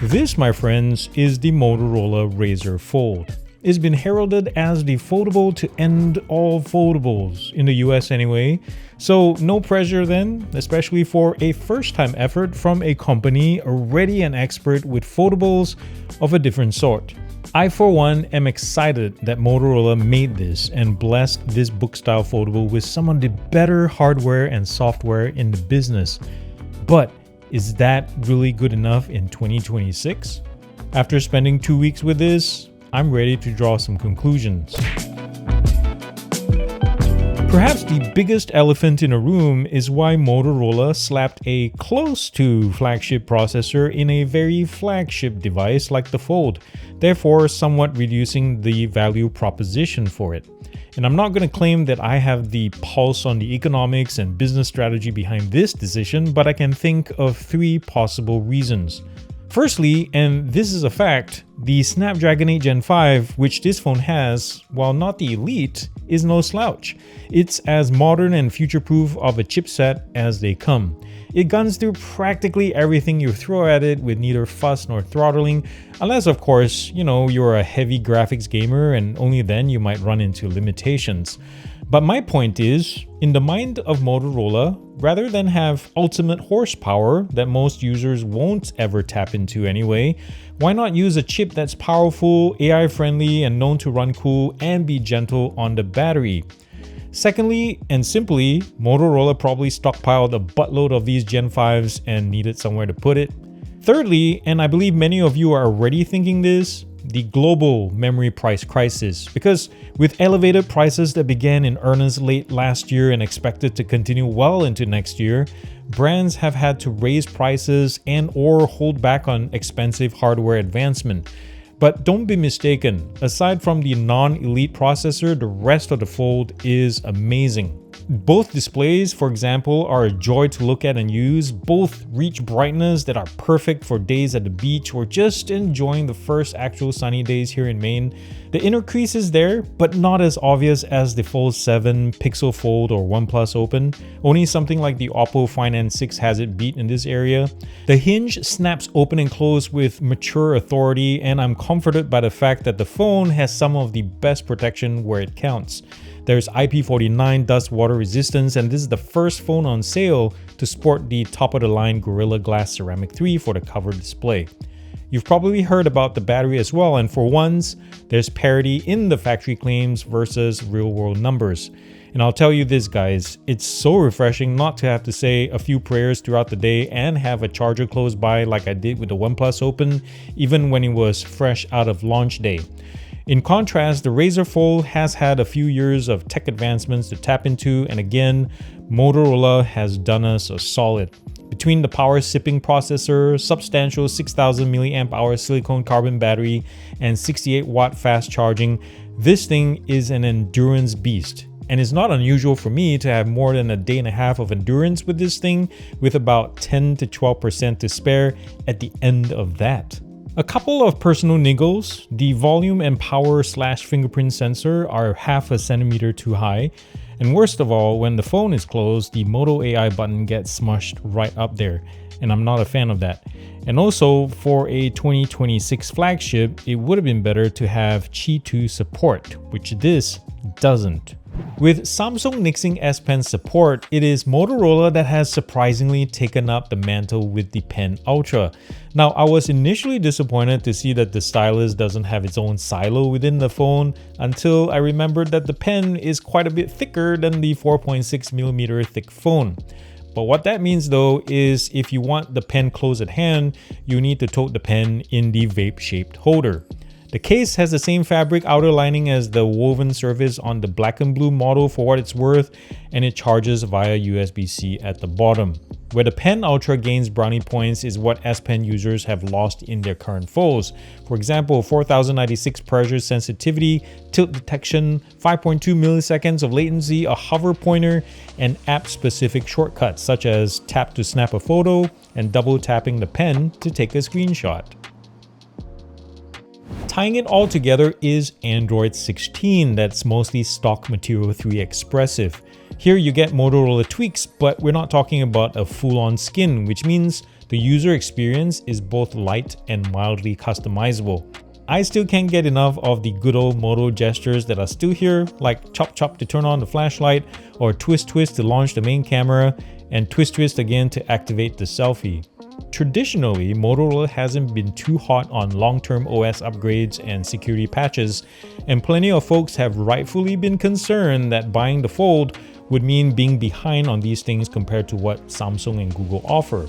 This, my friends, is the Motorola Razr Fold. It's been heralded as the foldable to end all foldables, in the US anyway, so no pressure then, especially for a first-time effort from a company already an expert with foldables of a different sort. I, for one, am excited that Motorola made this and blessed this book-style foldable with some of the better hardware and software in the business. But is that really good enough in 2026? After spending 2 weeks with this, I'm ready to draw some conclusions. Perhaps the biggest elephant in the room is why Motorola slapped a close to flagship processor in a very flagship device like the Fold, therefore somewhat reducing the value proposition for it. And I'm not going to claim that I have the pulse on the economics and business strategy behind this decision, but I can think of 3 possible reasons. Firstly, and this is a fact, the Snapdragon 8 Gen 5, which this phone has, while not the elite, is no slouch. It's as modern and future-proof of a chipset as they come. It guns through practically everything you throw at it with neither fuss nor throttling, unless of course, you're a heavy graphics gamer and only then you might run into limitations. But my point is, in the mind of Motorola, rather than have ultimate horsepower that most users won't ever tap into anyway, why not use a chip that's powerful, AI friendly, and known to run cool and be gentle on the battery? Secondly, and simply, Motorola probably stockpiled a buttload of these Gen 5s and needed somewhere to put it. Thirdly, and I believe many of you are already thinking this, the global memory price crisis. Because with elevated prices that began in earnest late last year and expected to continue well into next year, brands have had to raise prices and/or hold back on expensive hardware advancement. But don't be mistaken, aside from the non-elite processor, the rest of the Fold is amazing. Both displays, for example, are a joy to look at and use. Both reach brightness that are perfect for days at the beach or just enjoying the first actual sunny days here in Maine. The inner crease is there, but not as obvious as the Fold 7, Pixel Fold, or OnePlus Open. Only something like the Oppo Find N6 has it beat in this area. The hinge snaps open and close with mature authority, and I'm comforted by the fact that the phone has some of the best protection where it counts. There's IP49 dust water resistance, and this is the first phone on sale to sport the top-of-the-line Gorilla Glass Ceramic 3 for the cover display. You've probably heard about the battery as well, and for once, there's parity in the factory claims versus real-world numbers. And I'll tell you this, guys, it's so refreshing not to have to say a few prayers throughout the day and have a charger close by like I did with the OnePlus Open, even when it was fresh out of launch day. In contrast, the Razr Fold has had a few years of tech advancements to tap into, and again, Motorola has done us a solid. Between the power-sipping processor, substantial 6000 mAh silicone carbon battery, and 68-watt fast charging, this thing is an endurance beast. And it's not unusual for me to have more than a day and a half of endurance with this thing, with about 10 to 12% to spare at the end of that. A couple of personal niggles: the volume and power/fingerprint sensor are half a centimeter too high, and worst of all, when the phone is closed, the Moto AI button gets smushed right up there, and I'm not a fan of that. And also, for a 2026 flagship, it would have been better to have Qi 2 support, which this doesn't. With Samsung Nixing S Pen support, it is Motorola that has surprisingly taken up the mantle with the Pen Ultra. Now, I was initially disappointed to see that the stylus doesn't have its own silo within the phone until I remembered that the pen is quite a bit thicker than the 4.6mm thick phone. But what that means though is if you want the pen close at hand, you need to tote the pen in the vape-shaped holder. The case has the same fabric outer lining as the woven surface on the black and blue model for what it's worth, and it charges via USB-C at the bottom. Where the Pen Ultra gains brownie points is what S Pen users have lost in their current folds. For example, 4096 pressure sensitivity, tilt detection, 5.2 milliseconds of latency, a hover pointer, and app-specific shortcuts such as tap to snap a photo and double tapping the pen to take a screenshot. Tying it all together is Android 16 that's mostly stock Material 3 expressive. Here you get Motorola tweaks, but we're not talking about a full-on skin, which means the user experience is both light and mildly customizable. I still can't get enough of the good old Moto gestures that are still here, like chop chop to turn on the flashlight, or twist twist to launch the main camera, and twist twist again to activate the selfie. Traditionally, Motorola hasn't been too hot on long-term OS upgrades and security patches, and plenty of folks have rightfully been concerned that buying the Fold would mean being behind on these things compared to what Samsung and Google offer.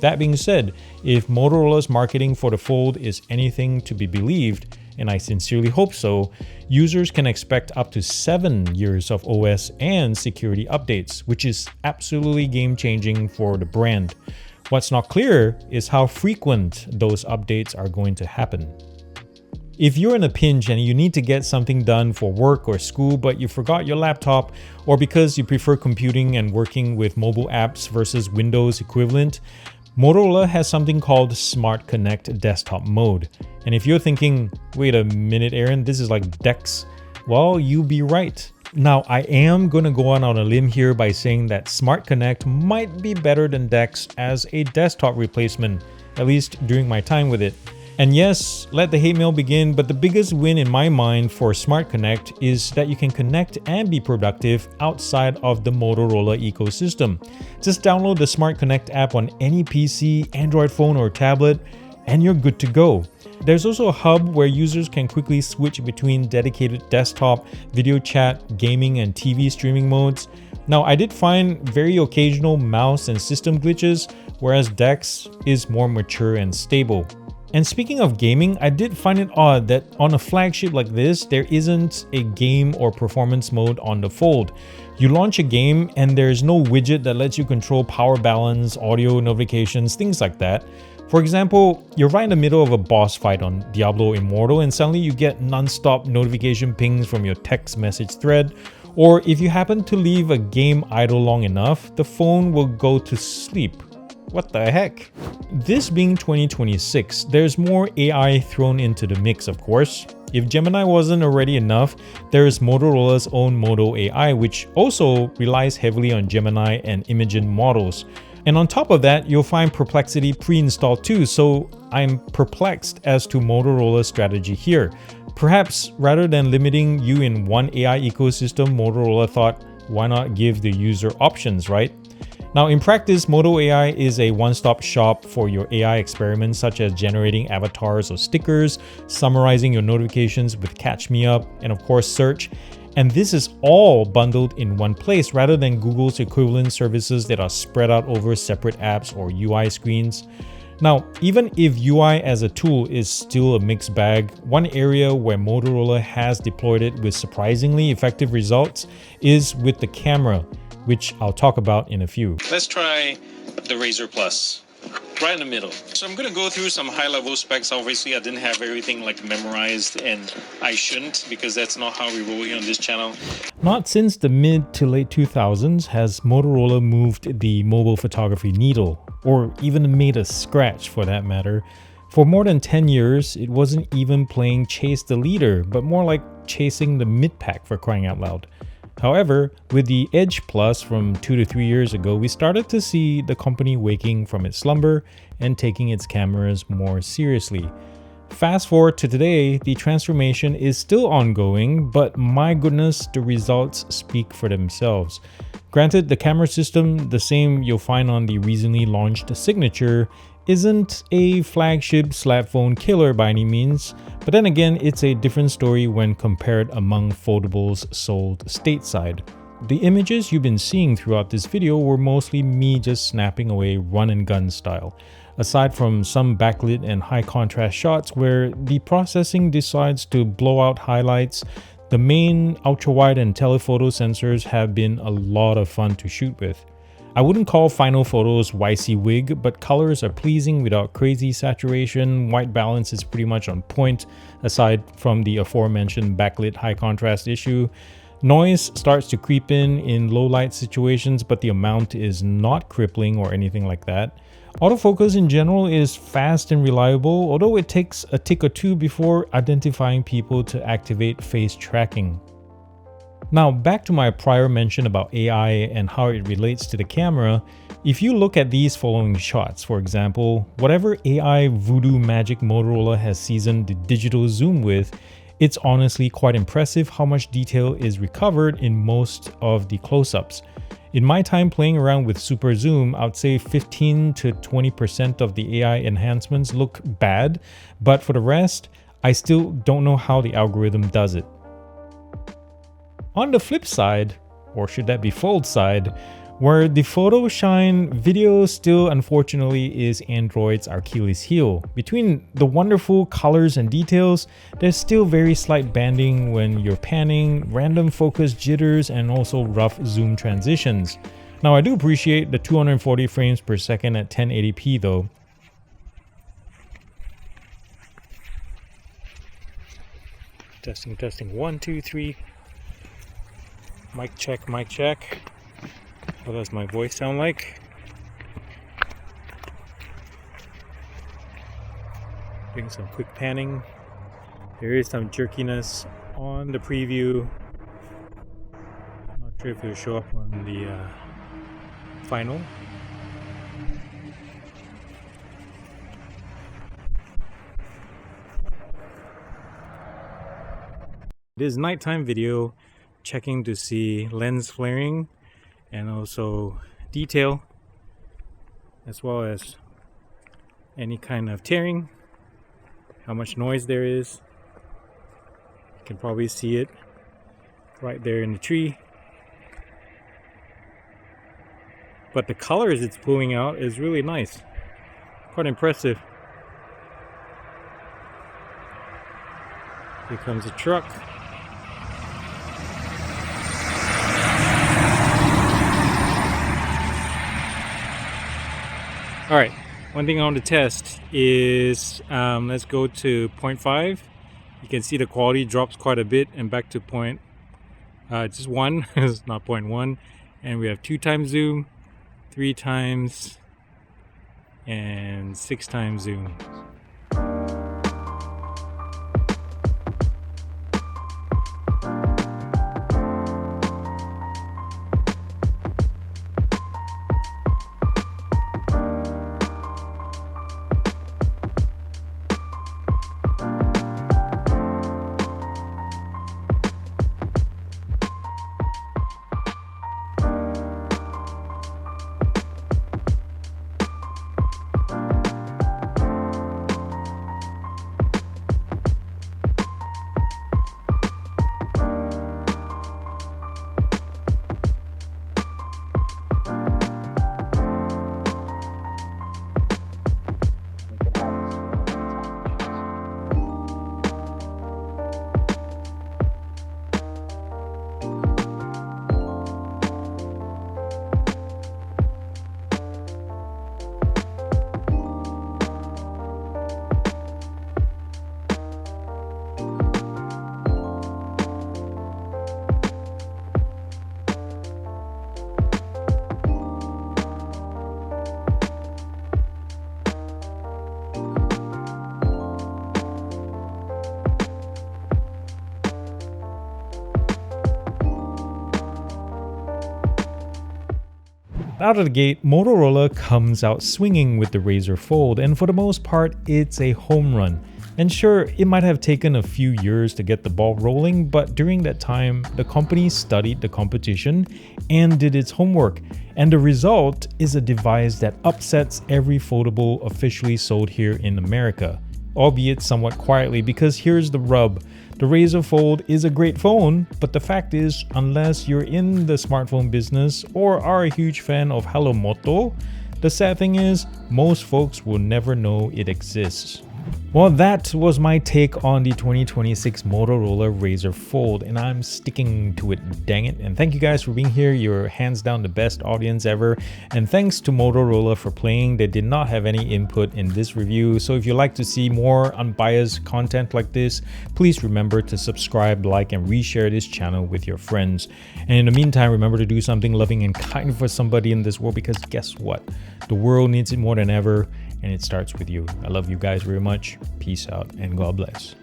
That being said, if Motorola's marketing for the Fold is anything to be believed, and I sincerely hope so, users can expect up to 7 years of OS and security updates, which is absolutely game-changing for the brand. What's not clear is how frequent those updates are going to happen. If you're in a pinch and you need to get something done for work or school but you forgot your laptop, or because you prefer computing and working with mobile apps versus Windows equivalent, Motorola has something called Smart Connect Desktop Mode. And if you're thinking, wait a minute Aaron, this is like DeX, well, you'd be right. Now, I am going to go on a limb here by saying that Smart Connect might be better than DeX as a desktop replacement, at least during my time with it. And yes, let the hate mail begin, but the biggest win in my mind for Smart Connect is that you can connect and be productive outside of the Motorola ecosystem. Just download the Smart Connect app on any PC, Android phone or tablet, and you're good to go. There's also a hub where users can quickly switch between dedicated desktop, video chat, gaming, and TV streaming modes. Now, I did find very occasional mouse and system glitches, whereas DeX is more mature and stable. And speaking of gaming, I did find it odd that on a flagship like this, there isn't a game or performance mode on the Fold. You launch a game and there's no widget that lets you control power balance, audio notifications, things like that. For example, you're right in the middle of a boss fight on Diablo Immortal and suddenly you get non-stop notification pings from your text message thread. Or if you happen to leave a game idle long enough, the phone will go to sleep. What the heck? This being 2026, there's more AI thrown into the mix, of course. If Gemini wasn't already enough, there's Motorola's own Moto AI, which also relies heavily on Gemini and Imagen models. And on top of that, you'll find Perplexity pre-installed too, so I'm perplexed as to Motorola's strategy here. Perhaps rather than limiting you in one AI ecosystem, Motorola thought, why not give the user options, right? Now, in practice, Moto AI is a one-stop shop for your AI experiments such as generating avatars or stickers, summarizing your notifications with Catch Me Up, and of course search. And this is all bundled in one place rather than Google's equivalent services that are spread out over separate apps or UI screens. Now, even if UI as a tool is still a mixed bag, one area where Motorola has deployed it with surprisingly effective results is with the camera, which I'll talk about in a few. Let's try the Razr Plus, right in the middle. So I'm going to go through some high-level specs. Obviously, I didn't have everything memorized, and I shouldn't because that's not how we roll here on this channel. Not since the mid to late 2000s has Motorola moved the mobile photography needle, or even made a scratch for that matter. For more than 10 years, it wasn't even playing Chase the Leader, but more like chasing the mid-pack for crying out loud. However, with the Edge Plus from 2 to 3 years ago, we started to see the company waking from its slumber and taking its cameras more seriously. Fast forward to today, the transformation is still ongoing, but my goodness, the results speak for themselves. Granted, the camera system, the same you'll find on the recently launched Signature, isn't a flagship slap phone killer by any means, but then again, it's a different story when compared among foldables sold stateside. The images you've been seeing throughout this video were mostly me just snapping away run and gun style, aside from some backlit and high contrast shots where the processing decides to blow out highlights. The main ultra-wide and telephoto sensors have been a lot of fun to shoot with. I wouldn't call final photos WYSIWYG, but colors are pleasing without crazy saturation, white balance is pretty much on point, aside from the aforementioned backlit high contrast issue. Noise starts to creep in low light situations, but the amount is not crippling or anything like that. Autofocus in general is fast and reliable, although it takes a tick or two before identifying people to activate face tracking. Now, back to my prior mention about AI and how it relates to the camera, If you look at these following shots, for example, whatever AI voodoo magic Motorola has seasoned the digital zoom with, it's honestly quite impressive how much detail is recovered in most of the close-ups. In my time playing around with super zoom, I'd say 15 to 20% of the AI enhancements look bad, but for the rest, I still don't know how the algorithm does it. On the flip side, or should that be fold side, where the photos shine, video still unfortunately is Android's Achilles heel. Between the wonderful colors and details, there's still very slight banding when you're panning, random focus jitters, and also rough zoom transitions. Now I do appreciate the 240 frames per second at 1080p though. Testing, 1, 2, 3. Mic check, mic check. What does my voice sound like? Doing some quick panning. There is some jerkiness on the preview. Not sure if it'll show up on the final. It is nighttime video, checking to see lens flaring and also detail, as well as any kind of tearing, how much noise there is. You can probably see it right there in the tree. But the colors it's pulling out is really nice, quite impressive. Here comes a truck. All right, one thing I want to test is, let's go to 0.5. You can see the quality drops quite a bit, and back to just 1, it's not 0.1. And we have 2 times zoom, 3 times, and 6 times zoom. Out of the gate, Motorola comes out swinging with the Razr Fold, and for the most part, it's a home run. And sure, it might have taken a few years to get the ball rolling, but during that time, the company studied the competition and did its homework. And the result is a device that upsets every foldable officially sold here in America, albeit somewhat quietly, because here's the rub. The Razr Fold is a great phone, but the fact is, unless you're in the smartphone business or are a huge fan of Hello Moto, the sad thing is, most folks will never know it exists. Well, that was my take on the 2026 Motorola Razr Fold, and I'm sticking to it, dang it. And thank you guys for being here. You're hands down the best audience ever. And thanks to Motorola for playing. They did not have any input in this review. So if you'd like to see more unbiased content like this, please remember to subscribe, like, and reshare this channel with your friends. And in the meantime, remember to do something loving and kind for somebody in this world, because guess what? The world needs it more than ever. And it starts with you. I love you guys very much. Peace out and God bless.